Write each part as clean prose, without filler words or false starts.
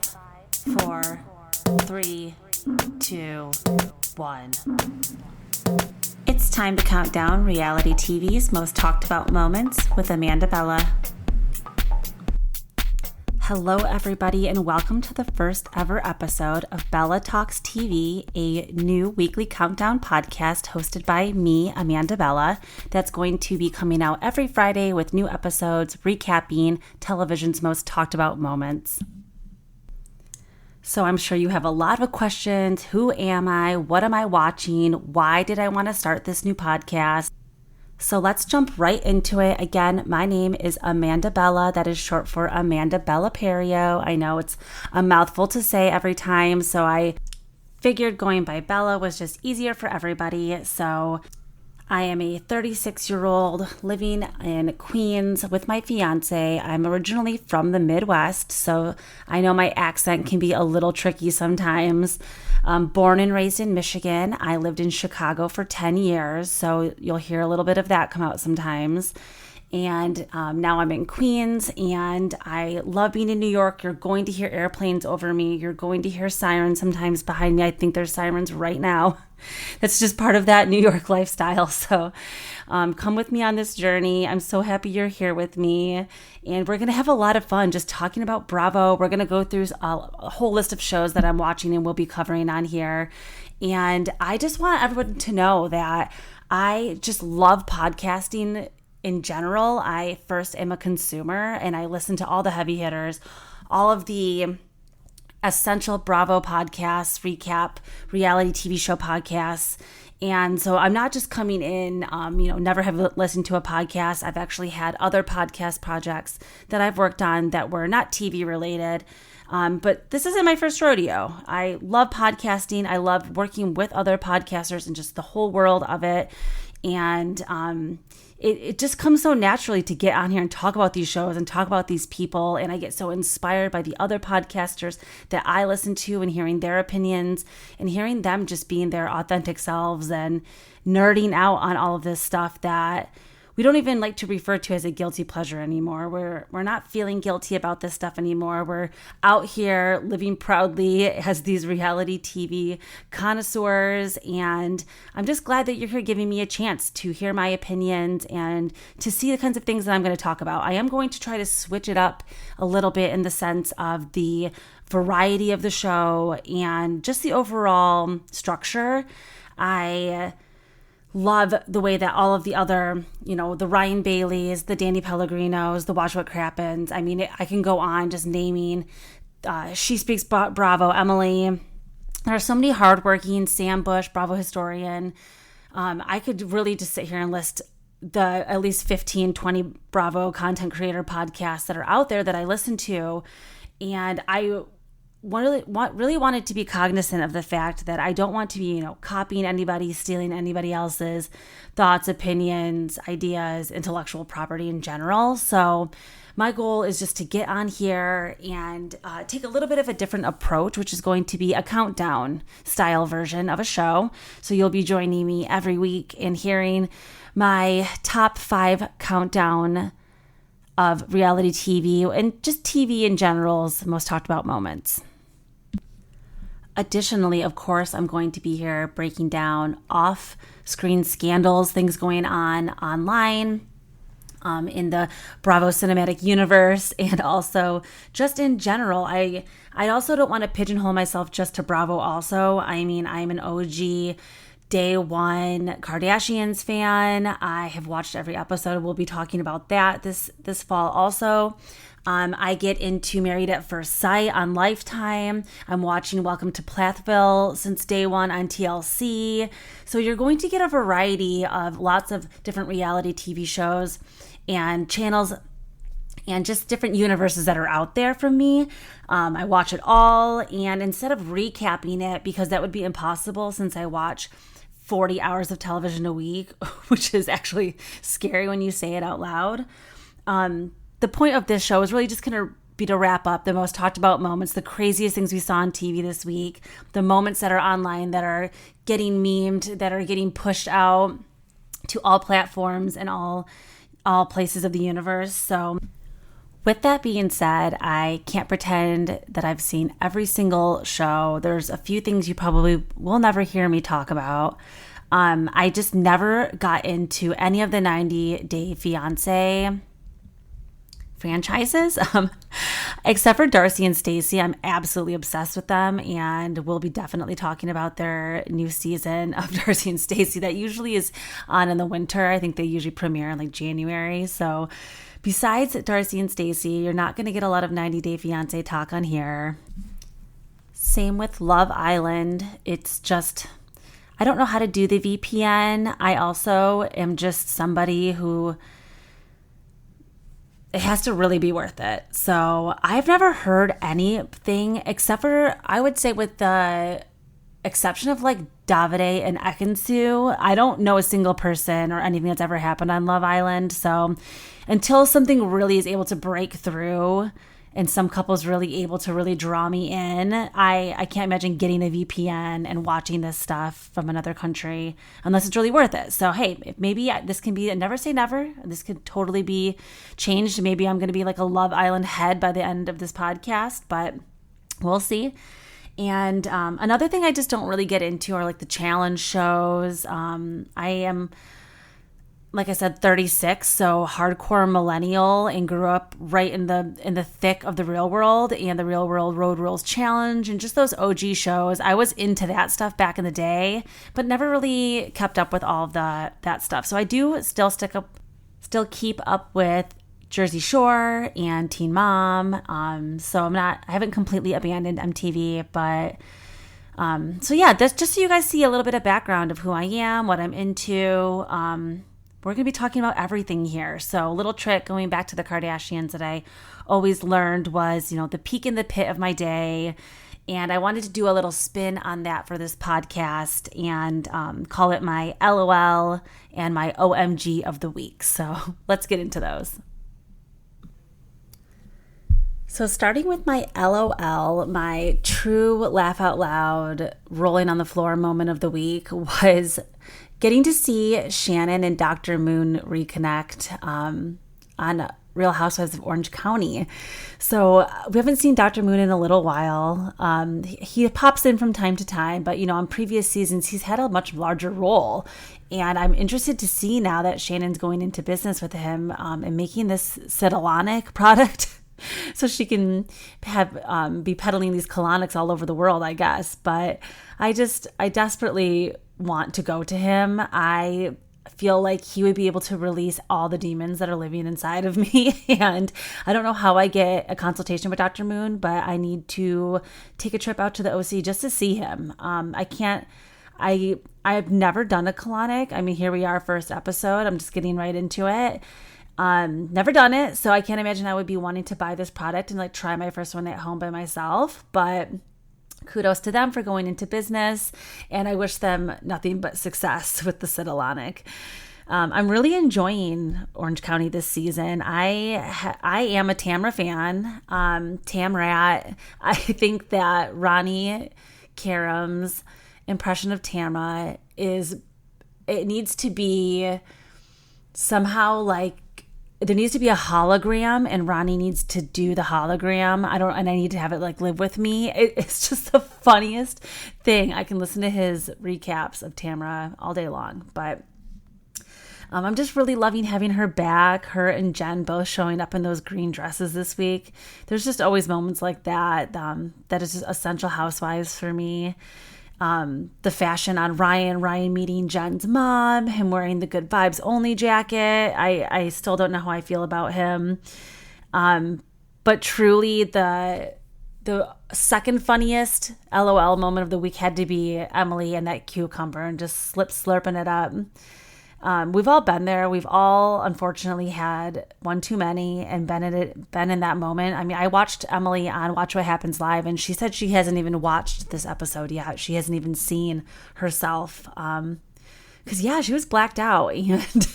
5, 4, 3, 2, 1. It's time to count down reality TV's most talked about moments with Amanda Bella. Hello, everybody, and welcome to the first ever episode of Bella Talks TV, a new weekly countdown podcast hosted by me, Amanda Bella, that's going to be coming out every Friday with new episodes recapping television's most talked about moments. So I'm sure you have a lot of questions. Who am I? What am I watching? Why did I want to start this new podcast? So let's jump right into it. Again, my name is Amanda Bella. That is short for Amanda Bella Perio. I know it's a mouthful to say every time, so I figured going by Bella was just easier for everybody. So I am a 36-year-old living in Queens with my fiance. I'm originally from the Midwest, so I know my accent can be a little tricky sometimes. Born and raised in Michigan. I lived in Chicago for 10 years, so you'll hear a little bit of that come out sometimes. And now I'm in Queens, and I love being in New York. You're going to hear airplanes over me. You're going to hear sirens sometimes behind me. I think there's sirens right now. That's just part of that New York lifestyle. So come with me on this journey. I'm so happy you're here with me. And we're going to have a lot of fun just talking about Bravo. We're going to go through a whole list of shows that I'm watching and we'll be covering on here. And I just want everyone to know that I just love podcasting in general. I first am a consumer and I listen to all the heavy hitters, all of the essential Bravo podcasts, recap, reality TV show podcasts. And so I'm not just coming in, never have listened to a podcast. I've actually had other podcast projects that I've worked on that were not TV related. But this isn't my first rodeo. I love podcasting. I love working with other podcasters and just the whole world of it. And it just comes so naturally to get on here and talk about these shows and talk about these people. And I get so inspired by the other podcasters that I listen to and hearing their opinions and hearing them just being their authentic selves and nerding out on all of this stuff that we don't even like to refer to as a guilty pleasure anymore. We're not feeling guilty about this stuff anymore. We're out here living proudly as these reality TV connoisseurs. And I'm just glad that you're here giving me a chance to hear my opinions and to see the kinds of things that I'm going to talk about. I am going to try to switch it up a little bit in the sense of the variety of the show and just the overall structure. I love the way that all of the other, the Ryan Baileys, the Danny Pellegrinos, the Watch What Crappens. I mean, I can go on just naming She Speaks Bravo, Emily. There are so many hardworking, Sam Bush, Bravo historian. I could really just sit here and list the at least 15, 20 Bravo content creator podcasts that are out there that I listen to. And I really wanted to be cognizant of the fact that I don't want to be, copying anybody, stealing anybody else's thoughts, opinions, ideas, intellectual property in general. So my goal is just to get on here and take a little bit of a different approach, which is going to be a countdown style version of a show. So you'll be joining me every week in hearing my top 5 countdown of reality TV and just TV in general's most talked about moments. Additionally, of course, I'm going to be here breaking down off-screen scandals, things going on online, in the Bravo cinematic universe, and also just in general. I also don't want to pigeonhole myself just to Bravo also. I mean, I'm an OG day one Kardashians fan. I have watched every episode. We'll be talking about that this fall also. I get into Married at First Sight on Lifetime. I'm watching Welcome to Plathville since day one on TLC. So you're going to get a variety of lots of different reality TV shows and channels and just different universes that are out there from me. I watch it all, and instead of recapping it, because that would be impossible since I watch 40 hours of television a week, which is actually scary when you say it out loud. The point of this show is really just going to be to wrap up the most talked about moments, the craziest things we saw on TV this week, the moments that are online that are getting memed, that are getting pushed out to all platforms and all places of the universe. So With that being said, I can't pretend that I've seen every single show. There's a few things you probably will never hear me talk about. I just never got into any of the 90 Day Fiancé franchises, except for Darcy and Stacey. I'm absolutely obsessed with them, and we'll be definitely talking about their new season of Darcy and Stacey that usually is on in the winter. I think they usually premiere in like January. So besides Darcy and Stacey, you're not going to get a lot of 90 Day Fiancé talk on here. Same with Love Island. It's just, I don't know how to do the VPN. I also am just somebody who, it has to really be worth it. So I've never heard anything except for, I would say with the exception of like Davide and Ekansu, I don't know a single person or anything that's ever happened on Love Island. So until something really is able to break through and some couples really able to really draw me in, I can't imagine getting a VPN and watching this stuff from another country unless it's really worth it. So, hey, maybe this can be, never say never. This could totally be changed. Maybe I'm going to be like a Love Island head by the end of this podcast, but we'll see. And another thing I just don't really get into are like the challenge shows. I am, like I said, 36, so hardcore millennial, and grew up right in the thick of the Real World and the Real World Road Rules Challenge and just those OG shows. I was into that stuff back in the day, but never really kept up with all of that stuff. So I do still keep up with Jersey Shore and Teen Mom. So I haven't completely abandoned MTV, but so yeah, that's just so you guys see a little bit of background of who I am, what I'm into. We're going to be talking about everything here. So a little trick going back to the Kardashians that I always learned was, the peak in the pit of my day. And I wanted to do a little spin on that for this podcast and call it my LOL and my OMG of the week. So let's get into those. So starting with my LOL, my true laugh out loud, rolling on the floor moment of the week was getting to see Shannon and Dr. Moon reconnect on Real Housewives of Orange County. So we haven't seen Dr. Moon in a little while. He pops in from time to time, but on previous seasons, he's had a much larger role. And I'm interested to see now that Shannon's going into business with him and making this Citalonic product. So she can be peddling these colonics all over the world, I guess. But I desperately want to go to him. I feel like he would be able to release all the demons that are living inside of me. And I don't know how I get a consultation with Dr. Moon, but I need to take a trip out to the OC just to see him. I've never done a colonic. I mean, here we are, first episode. I'm just getting right into it. Never done it, so I can't imagine I would be wanting to buy this product and like try my first one at home by myself, but kudos to them for going into business, and I wish them nothing but success with the Citalonic. I'm really enjoying Orange County this season. I am a Tamra fan. Tamrat. I think that Ronnie Karam's impression of Tamra it needs to be somehow like, there needs to be a hologram and Ronnie needs to do the hologram. I need to have it like live with me. It's just the funniest thing. I can listen to his recaps of Tamra all day long, but I'm just really loving having her back. Her and Jen both showing up in those green dresses this week. There's just always moments like that. That is just essential housewives for me. The fashion on Ryan meeting Jen's mom, him wearing the Good Vibes Only jacket. I still don't know how I feel about him. But truly the second funniest LOL moment of the week had to be Emily and that cucumber and just slurping it up. We've all been there. We've all unfortunately had one too many and been in that moment. I mean, I watched Emily on Watch What Happens Live, and she said she hasn't even watched this episode yet. She hasn't even seen herself. Because she was blacked out, and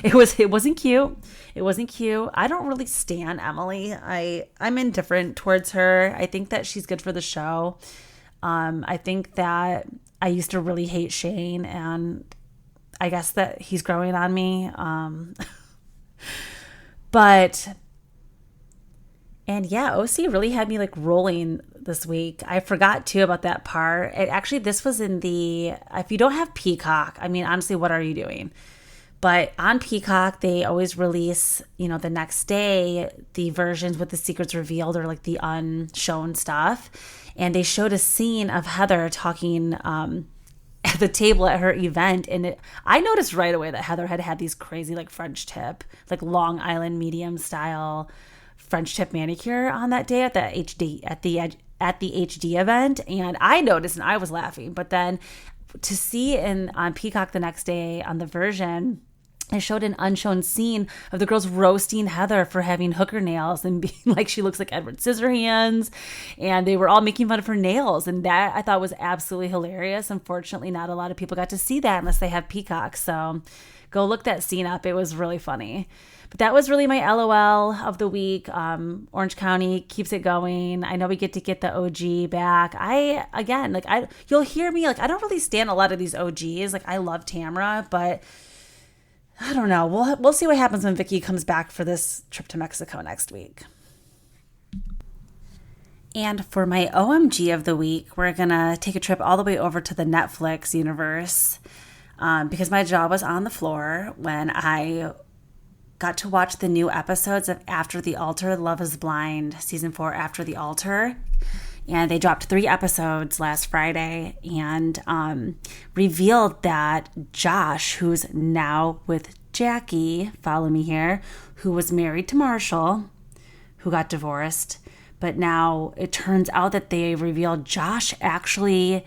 it wasn't cute. It wasn't cute. I don't really stan Emily. I'm indifferent towards her. I think that she's good for the show. I think that I used to really hate Shane, and I guess that he's growing on me. But And yeah, OC really had me like rolling this week. I forgot too about that part. This was in if you don't have Peacock, I mean, honestly, what are you doing? But on Peacock, they always release, the next day, the versions with the secrets revealed or like the unshown stuff. And they showed a scene of Heather talking at the table at her event. And I noticed right away that Heather had these crazy like French tip, like Long Island medium style French tip manicure on that day at the HD event, and I noticed and I was laughing. But then to see on Peacock the next day on the version, I showed an unshown scene of the girls roasting Heather for having hooker nails and being like she looks like Edward Scissorhands, and they were all making fun of her nails, and that I thought was absolutely hilarious. Unfortunately, not a lot of people got to see that unless they have Peacock, so go look that scene up. It was really funny. But that was really my LOL of the week. Orange County keeps it going. I know we get the OG back. You'll hear me, like, I don't really stand a lot of these OGs. Like, I love Tamra, but I don't know. We'll see what happens when Vicky comes back for this trip to Mexico next week. And for my OMG of the week, we're going to take a trip all the way over to the Netflix universe because my jaw was on the floor when I got to watch the new episodes of After the Altar, Love is Blind, season 4, After the Altar. And they dropped 3 episodes last Friday and revealed that Josh, who's now with Jackie, follow me here, who was married to Marshall, who got divorced. But now it turns out that they revealed Josh actually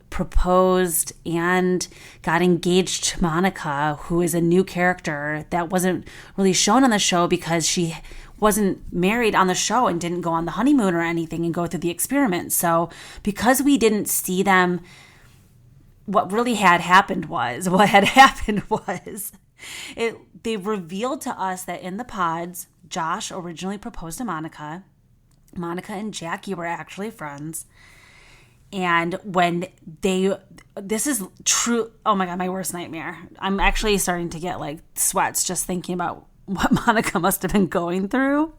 proposed and got engaged to Monica, who is a new character that wasn't really shown on the show because she wasn't married on the show and didn't go on the honeymoon or anything and go through the experiment. So because we didn't see them, what had happened was they revealed to us that in the pods, Josh originally proposed to Monica. Monica and Jackie were actually friends. And when this is true, oh my God, my worst nightmare. I'm actually starting to get like sweats just thinking about what Monica must have been going through.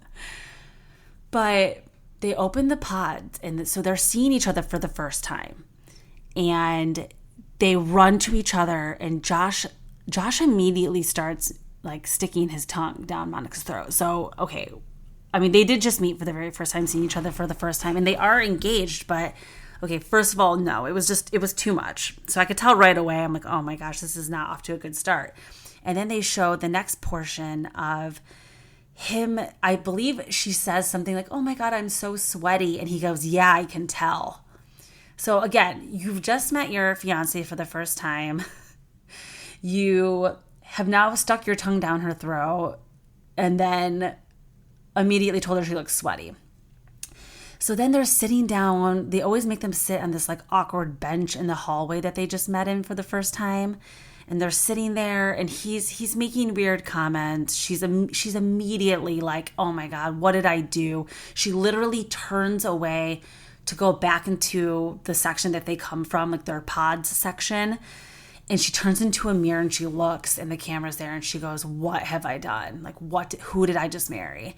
But they opened the pods, and so they're seeing each other for the first time. And they run to each other, and Josh immediately starts like sticking his tongue down Monica's throat. So, okay, I mean, they did just meet for the very first time, seeing each other for the first time, and they are engaged, but okay, first of all, no, it was too much. So I could tell right away, I'm like, oh my gosh, this is not off to a good start. And then they showed the next portion of him. I believe she says something like, oh my God, I'm so sweaty. And he goes, yeah, I can tell. So again, you've just met your fiance for the first time. You have now stuck your tongue down her throat and then immediately told her she looks sweaty. So then they're sitting down. They always make them sit on this like awkward bench in the hallway that they just met in for the first time. And they're sitting there, and he's making weird comments. She's immediately like, oh my God, what did I do? She literally turns away to go back into the section that they come from, like their pods section. And she turns into a mirror and she looks, and the camera's there, and she goes, what have I done? Like, who did I just marry?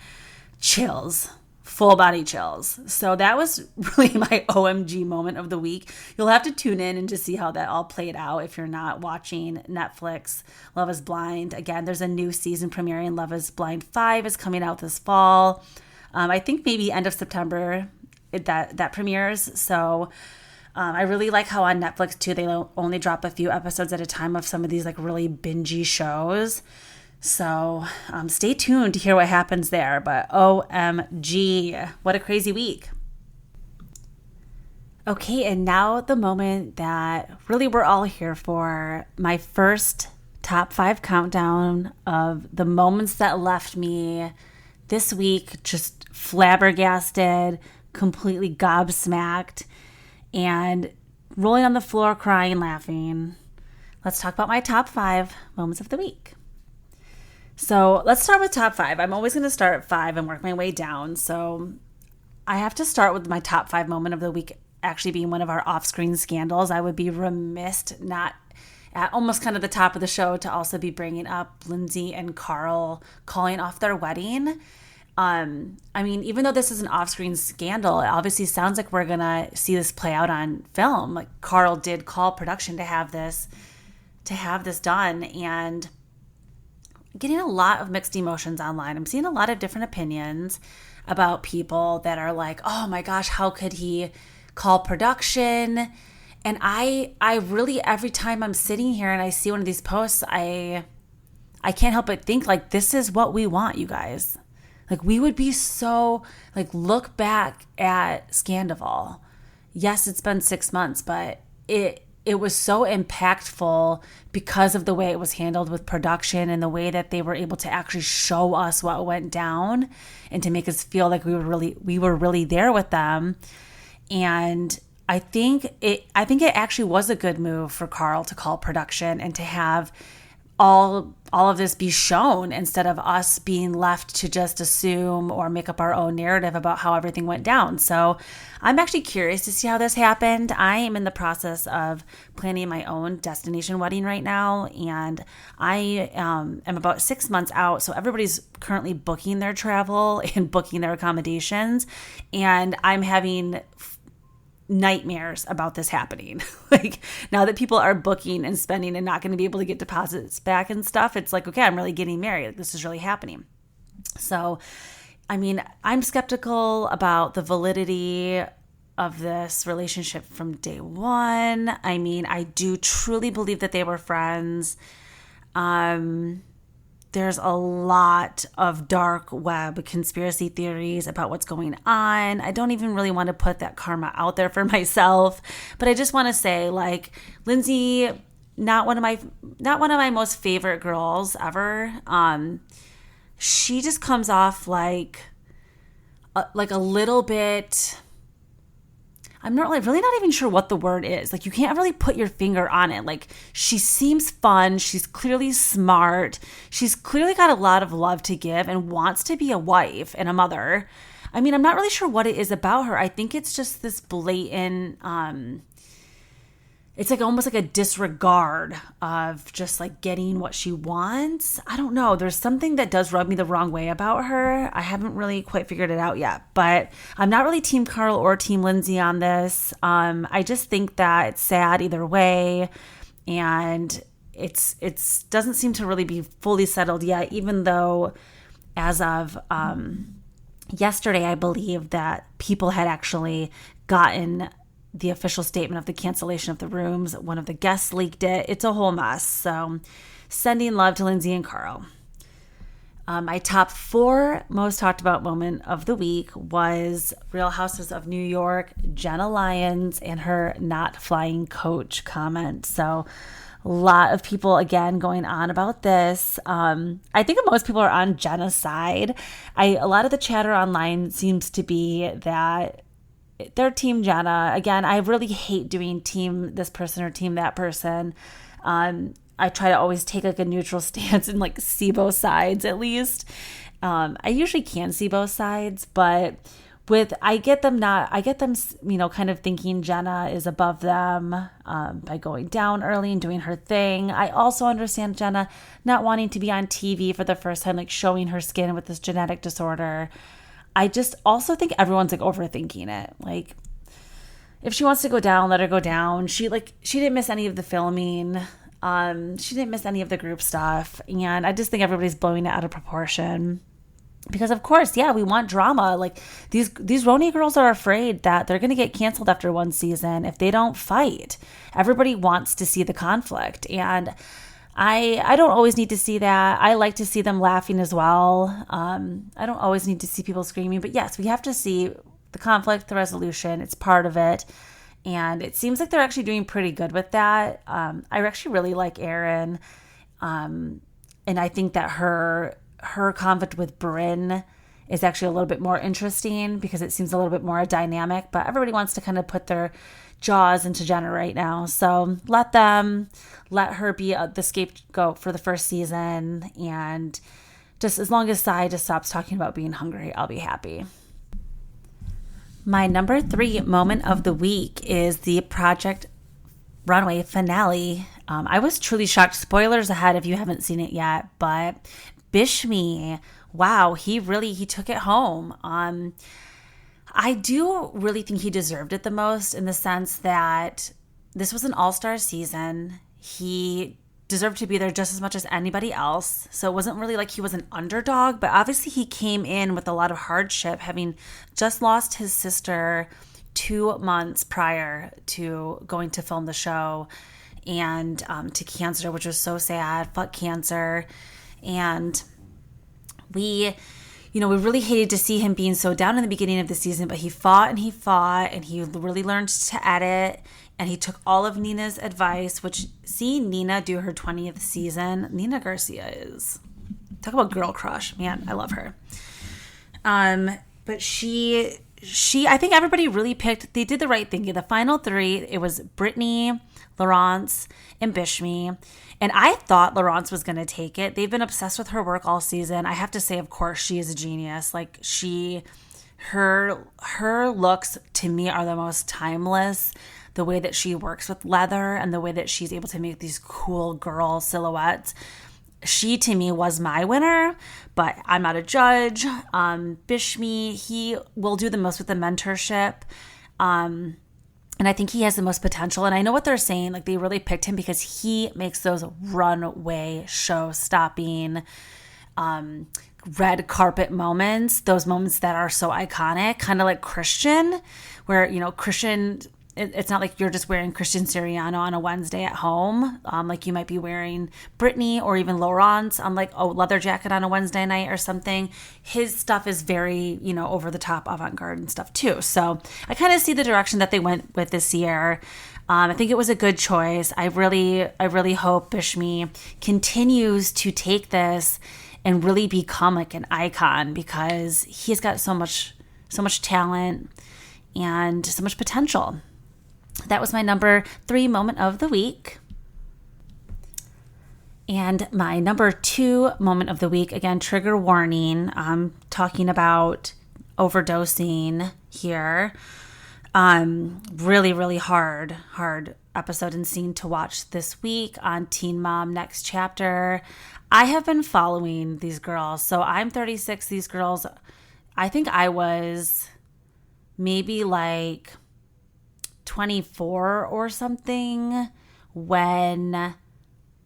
Chills. Full body chills. So that was really my OMG moment of the week. You'll have to tune in and just see how that all played out if you're not watching Netflix. Love is Blind. Again, there's a new season premiering. Love is Blind 5 is coming out this fall. I think maybe end of September that premieres. So I really like how on Netflix too, they only drop a few episodes at a time of some of these like really bingey shows. So stay tuned to hear what happens there. But OMG, what a crazy week. Okay, and now the moment that really we're all here for, my first top 5 countdown of the moments that left me this week just flabbergasted, completely gobsmacked, and rolling on the floor, crying, laughing. Let's talk about my top 5 moments of the week. So let's start with top 5. I'm always going to start at 5 and work my way down. So I have to start with my top 5 moment of the week actually being one of our off-screen scandals. I would be remiss not at almost kind of the top of the show to also be bringing up Lindsay and Carl calling off their wedding. I mean, even though this is an off-screen scandal, it obviously sounds like we're gonna see this play out on film. Like Carl did call production to have this done, and getting a lot of mixed emotions online. I'm seeing a lot of different opinions about people that are like, oh my gosh, how could he call production? And I really, every time I'm sitting here and I see one of these posts, I can't help but think like, this is what we want, you guys. Like, we would be so, like, look back at Scandival. Yes, it's been 6 months, but it was so impactful because of the way it was handled with production and the way that they were able to actually show us what went down and to make us feel like we were really there with them. And I think it actually was a good move for Carl to call production and to have all of this be shown instead of us being left to just assume or make up our own narrative about how everything went down. So I'm actually curious to see how this happened. I am in the process of planning my own destination wedding right now, and I am about 6 months out. So everybody's currently booking their travel and booking their accommodations, and I'm having nightmares about this happening. Like, now that people are booking and spending and not going to be able to get deposits back and stuff, it's like, okay, I'm really getting married. Like, this is really happening. So, I mean, I'm skeptical about the validity of this relationship from day one. I mean, I do truly believe that they were friends. There's a lot of dark web conspiracy theories about what's going on. I don't even really want to put that karma out there for myself, but I just want to say, like, Lindsay, not one of my most favorite girls ever. She just comes off like a little bit. I'm not really not even sure what the word is. Like, you can't really put your finger on it. Like, she seems fun. She's clearly smart. She's clearly got a lot of love to give and wants to be a wife and a mother. I mean, I'm not really sure what it is about her. I think it's just this blatant, it's like almost like a disregard of just like getting what she wants. I don't know. There's something that does rub me the wrong way about her. I haven't really quite figured it out yet, but I'm not really Team Carl or Team Lindsay on this. I just think that it's sad either way. And it's doesn't seem to really be fully settled yet, even though as of yesterday, I believe that people had actually gotten the official statement of the cancellation of the rooms. One of the guests leaked it. It's a whole mess. So sending love to Lindsay and Carl. My top 4 most talked about moment of the week was Real Houses of New York, Jenna Lyons, and her not flying coach comment. So a lot of people, again, going on about this. I think most people are on Jenna's side. A lot of the chatter online seems to be that they're Team Jenna. Again, I really hate doing team this person or team that person. I try to always take like a neutral stance and like see both sides at least. I usually can see both sides, but I get them, kind of thinking Jenna is above them by going down early and doing her thing. I also understand Jenna not wanting to be on TV for the first time, like showing her skin with this genetic disorder. I just also think everyone's like overthinking it. Like, if she wants to go down, let her go down. She didn't miss any of the filming. She didn't miss any of the group stuff. And I just think everybody's blowing it out of proportion. Because of course, yeah, we want drama. Like, these Roni girls are afraid that they're going to get canceled after one season if they don't fight. Everybody wants to see the conflict. And I don't always need to see that. I like to see them laughing as well. I don't always need to see people screaming, but yes, we have to see the conflict, the resolution. It's part of it. And it seems like they're actually doing pretty good with that. I actually really like Erin. And I think that her conflict with Brynn is actually a little bit more interesting because it seems a little bit more dynamic, but everybody wants to kind of put their jaws into Jenna right now. So let her be the scapegoat for the first season. And just as long as Sai just stops talking about being hungry, I'll be happy. My number 3 moment of the week is the Project Runway finale. I was truly shocked. Spoilers ahead if you haven't seen it yet, but Bishme, wow, he took it home. I do really think he deserved it the most, in the sense that this was an all-star season. He deserved to be there just as much as anybody else. So it wasn't really like he was an underdog, but obviously he came in with a lot of hardship, having just lost his sister 2 months prior to going to film the show, and to cancer, which was so sad. Fuck cancer. And we really hated to see him being so down in the beginning of the season, but he fought, and he really learned to edit, and he took all of Nina's advice, which, seeing Nina do her 20th season, Nina Garcia is, talk about girl crush. Man, I love her. But she, I think everybody really they did the right thing. In the final 3, it was Brittany, Laurence, and Bishme. And I thought Laurence was going to take it. They've been obsessed with her work all season. I have to say, of course, she is a genius. Like, her looks to me are the most timeless. The way that she works with leather and the way that she's able to make these cool girl silhouettes. She, to me, was my winner, but I'm not a judge. Bishme, he will do the most with the mentorship. And I think he has the most potential. And I know what they're saying. Like, they really picked him because he makes those runway show-stopping red carpet moments, those moments that are so iconic, kind of like Christian, where, Christian, it's not like you're just wearing Christian Siriano on a Wednesday at home. Like you might be wearing Brittany or even Laurence on like a leather jacket on a Wednesday night or something. His stuff is very, over the top avant-garde and stuff too. So I kind of see the direction that they went with this year. I think it was a good choice. I really hope Bishme continues to take this and really become like an icon, because he's got so much talent and so much potential. That was my number 3 moment of the week. And my number 2 moment of the week, again, trigger warning, I'm talking about overdosing here. Really, really hard episode and scene to watch this week on Teen Mom Next Chapter. I have been following these girls. So I'm 36. These girls, I think I was maybe like 24 or something when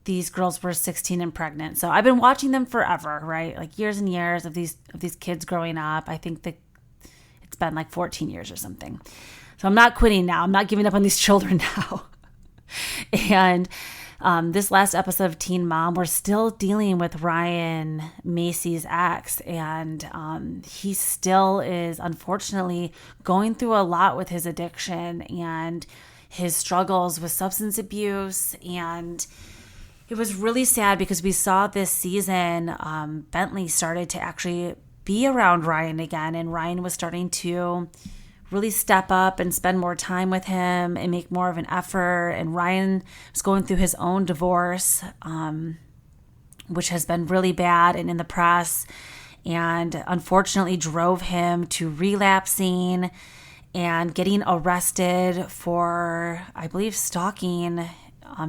these girls were 16 and pregnant. So I've been watching them forever, right? Like years and years of these kids growing up. I think that it's been like 14 years or something. So I'm not quitting now. I'm not giving up on these children now. And this last episode of Teen Mom, we're still dealing with Ryan Macy's ex, and he still is unfortunately going through a lot with his addiction and his struggles with substance abuse. And it was really sad because we saw this season Bentley started to actually be around Ryan again, and Ryan was starting to really step up and spend more time with him and make more of an effort. And Ryan was going through his own divorce, which has been really bad and in the press, and unfortunately drove him to relapsing and getting arrested for, I believe, stalking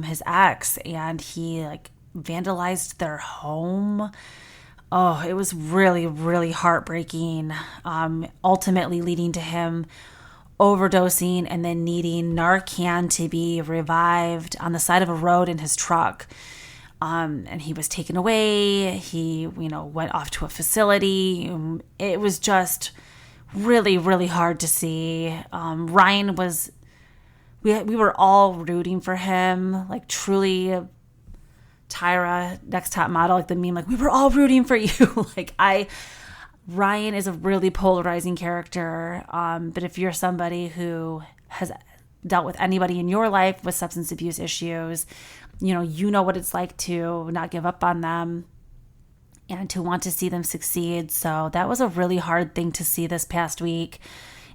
his ex. And he like vandalized their home. Oh, it was really, really heartbreaking, ultimately leading to him overdosing and then needing Narcan to be revived on the side of a road in his truck. And he was taken away. He, went off to a facility. It was just really, really hard to see. Ryan was, we were all rooting for him, like truly. Tyra, Next Top Model, like the meme, like we were all rooting for you. Ryan is a really polarizing character. But if you're somebody who has dealt with anybody in your life with substance abuse issues, you know what it's like to not give up on them and to want to see them succeed. So that was a really hard thing to see this past week.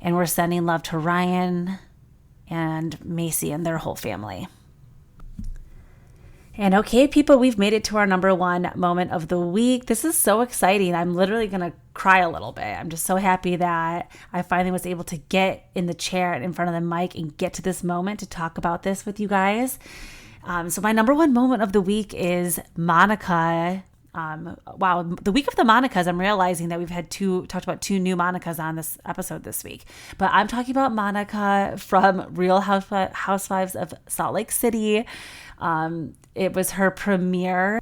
And we're sending love to Ryan and Macy and their whole family. And okay, people, we've made it to our number 1 moment of the week. This is so exciting. I'm literally going to cry a little bit. I'm just so happy that I finally was able to get in the chair in front of the mic and get to this moment to talk about this with you guys. So my number 1 moment of the week is Monica Wow, the week of the Monicas, I'm realizing that we've had talked about two new Monicas on this episode this week. But I'm talking about Monica from Real Housewives of Salt Lake City. It was her premiere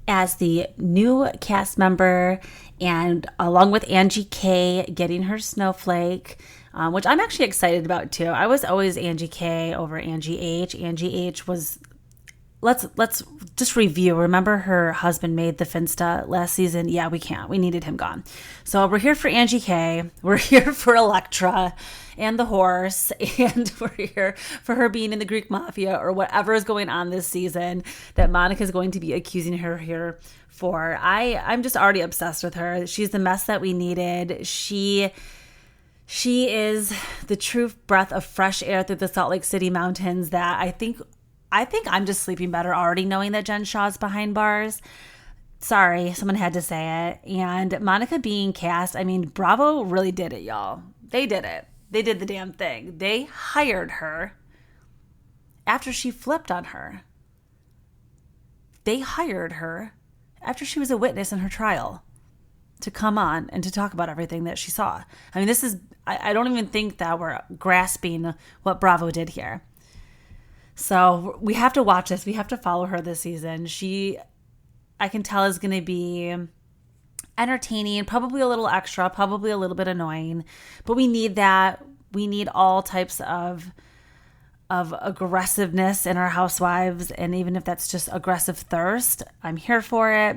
as the new cast member, and along with Angie K getting her snowflake, which I'm actually excited about too. I was always Angie K over Angie H. Angie H was, let's just review. Remember her husband made the Finsta last season? Yeah, we can't. We needed him gone. So we're here for Angie K. We're here for Electra and the horse, and we're here for her being in the Greek mafia or whatever is going on this season that Monica is going to be accusing her here for. I'm just already obsessed with her. She's the mess that we needed. She is the true breath of fresh air through the Salt Lake City mountains that I think I'm just sleeping better already knowing that Jen Shah's behind bars. Sorry, someone had to say it. And Monica being cast, I mean, Bravo really did it, y'all. They did it. They did the damn thing. They hired her after she flipped on her. They hired her after she was a witness in her trial to come on and to talk about everything that she saw. I mean, I don't even think that we're grasping what Bravo did here. So we have to watch this. We have to follow her this season. I can tell, is going to be entertaining, probably a little extra, probably a little bit annoying, but we need that. We need all types of aggressiveness in our housewives, and even if that's just aggressive thirst, I'm here for it.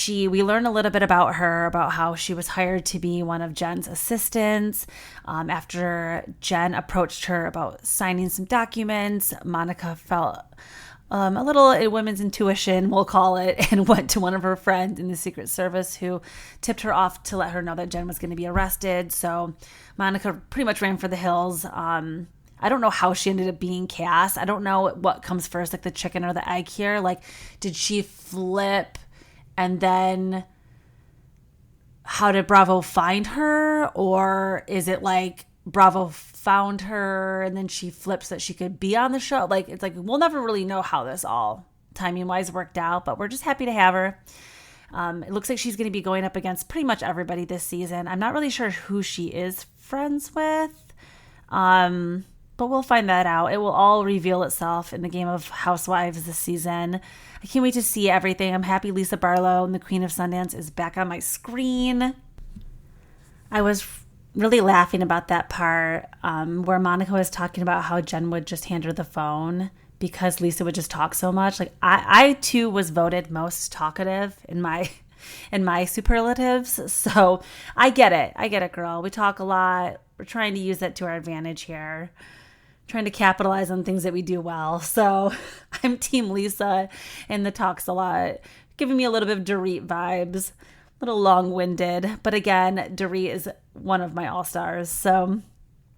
We learned a little bit about her, about how she was hired to be one of Jen's assistants. After Jen approached her about signing some documents, Monica felt a little in women's intuition, we'll call it, and went to one of her friends in the Secret Service who tipped her off to let her know that Jen was going to be arrested. So Monica pretty much ran for the hills. I don't know how she ended up being cast. I don't know what comes first, like the chicken or the egg here. Like, did she flip and then how did Bravo find her? Or is it like Bravo found her and then she flips that she could be on the show? Like, it's like, we'll never really know how this all timing wise worked out, but we're just happy to have her. It looks like she's going to be going up against pretty much everybody this season. I'm not really sure who she is friends with, but we'll find that out. It will all reveal itself in the game of Housewives this season. I can't wait to see everything. I'm happy Lisa Barlow and the Queen of Sundance is back on my screen. I was really laughing about that part where Monica was talking about how Jen would just hand her the phone because Lisa would just talk so much. Like I too was voted most talkative in my superlatives. So I get it, girl. We talk a lot. We're trying to use that to our advantage here. Trying to capitalize on things that we do well. So I'm Team Lisa and the talks a lot, giving me a little bit of Dorit vibes. A little long-winded, but again, Dorit is one of my all-stars. So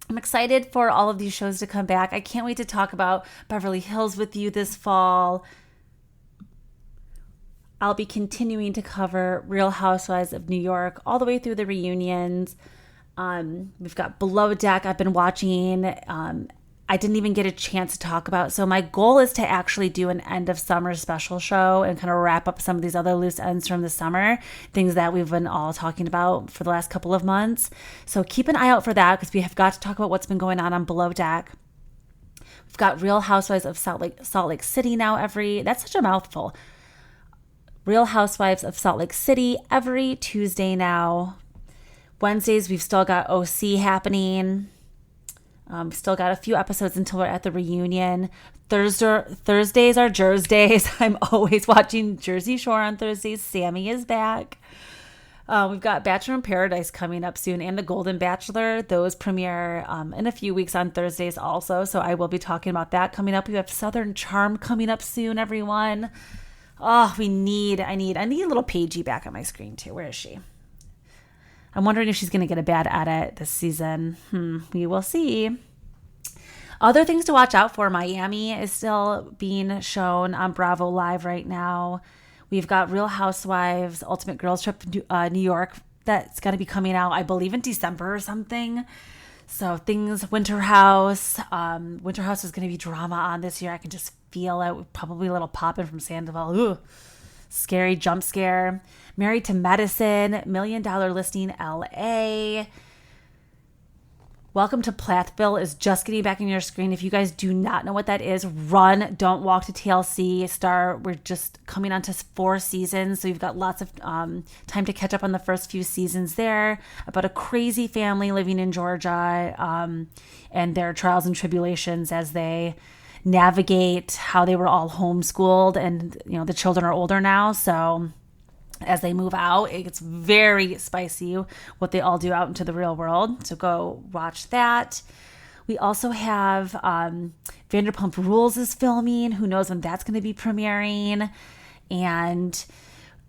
I'm excited for all of these shows to come back. I can't wait to talk about Beverly Hills with you this fall. I'll be continuing to cover Real Housewives of New York all the way through the reunions. We've got Below Deck I've been watching. I didn't even get a chance to talk about. So my goal is to actually do an end of summer special show and kind of wrap up some of these other loose ends from the summer, things that we've been all talking about for the last couple of months. So keep an eye out for that because we have got to talk about what's been going on Below Deck. We've got Real Housewives of Salt Lake City now that's such a mouthful. Real Housewives of Salt Lake City every Tuesday now. Wednesdays, we've still got OC happening. Still got a few episodes until we're at the reunion. Thursdays are Jersdays. I'm always watching Jersey Shore on Thursdays. Sammy is back. We've got Bachelor in Paradise coming up soon and The Golden Bachelor. Those premiere in a few weeks on Thursdays also. So I will be talking about that coming up. We have Southern Charm coming up soon, everyone. Oh, I need a little Paigey back on my screen too. Where is she? I'm wondering if she's going to get a bad edit this season. We will see. Other things to watch out for. Miami is still being shown on Bravo Live right now. We've got Real Housewives, Ultimate Girls Trip, New York. That's going to be coming out, I believe, in December or something. So things, Winter House. Winter House is going to be drama on this year. I can just feel it. Probably a little popping from Sandoval. Ooh. scary jump scare. Married to Medicine, $1 Million Listing LA. Welcome to Plathville is just getting back on your screen. If you guys do not know what that is, run, don't walk to TLC Star. We're just coming on to 4 seasons, so you've got lots of time to catch up on the first few seasons there, about a crazy family living in Georgia and their trials and tribulations as they navigate how they were all homeschooled, and the children are older now, so as they move out, it gets very spicy what they all do out into the real world. So go watch that. We also have Vanderpump Rules is filming. Who knows when that's going to be premiering. And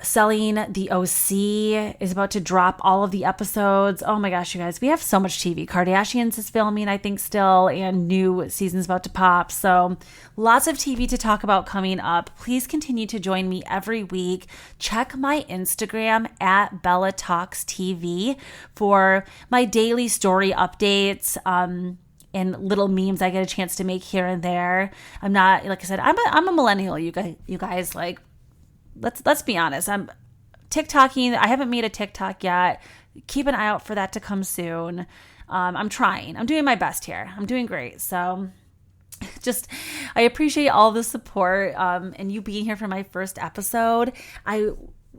Selling the OC is about to drop all of the episodes. Oh my gosh, you guys, we have so much TV. Kardashians is filming, I think, still, and new seasons about to pop. So lots of TV to talk about coming up. Please continue to join me every week. Check my Instagram at Bella Talks TV for my daily story updates. And little memes I get a chance to make here and there. I'm not, like I said, I'm a millennial, you guys, like, let's be honest. I'm TikToking. I haven't made a TikTok yet. Keep an eye out for that to come soon. I'm trying. I'm doing my best here. I'm doing great. So I appreciate all the support and you being here for my first episode.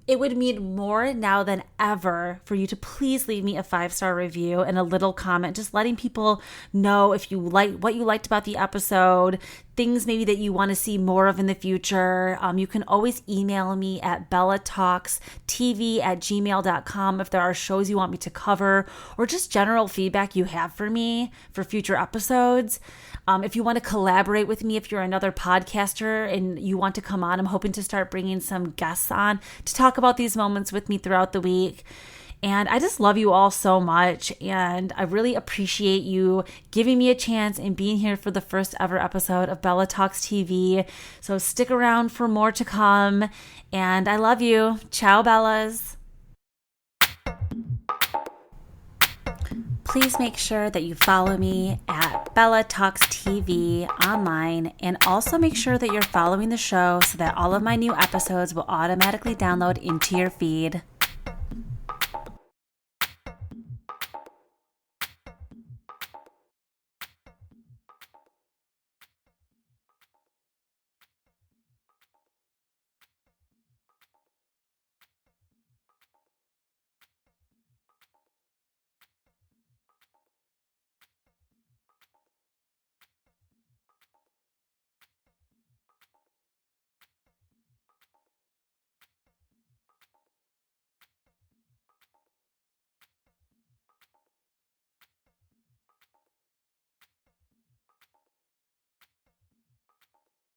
It would mean more now than ever for you to please leave me a 5-star review and a little comment, just letting people know if you like what you liked about the episode, things maybe that you want to see more of in the future. You can always email me at bellatalkstv@gmail.com if there are shows you want me to cover or just general feedback you have for me for future episodes. If you want to collaborate with me, if you're another podcaster and you want to come on, I'm hoping to start bringing some guests on to talk about these moments with me throughout the week. And I just love you all so much. And I really appreciate you giving me a chance and being here for the first ever episode of Bella Talks TV. So stick around for more to come. And I love you. Ciao, Bellas. Please make sure that you follow me at Bella Talks TV online, and also make sure that you're following the show so that all of my new episodes will automatically download into your feed.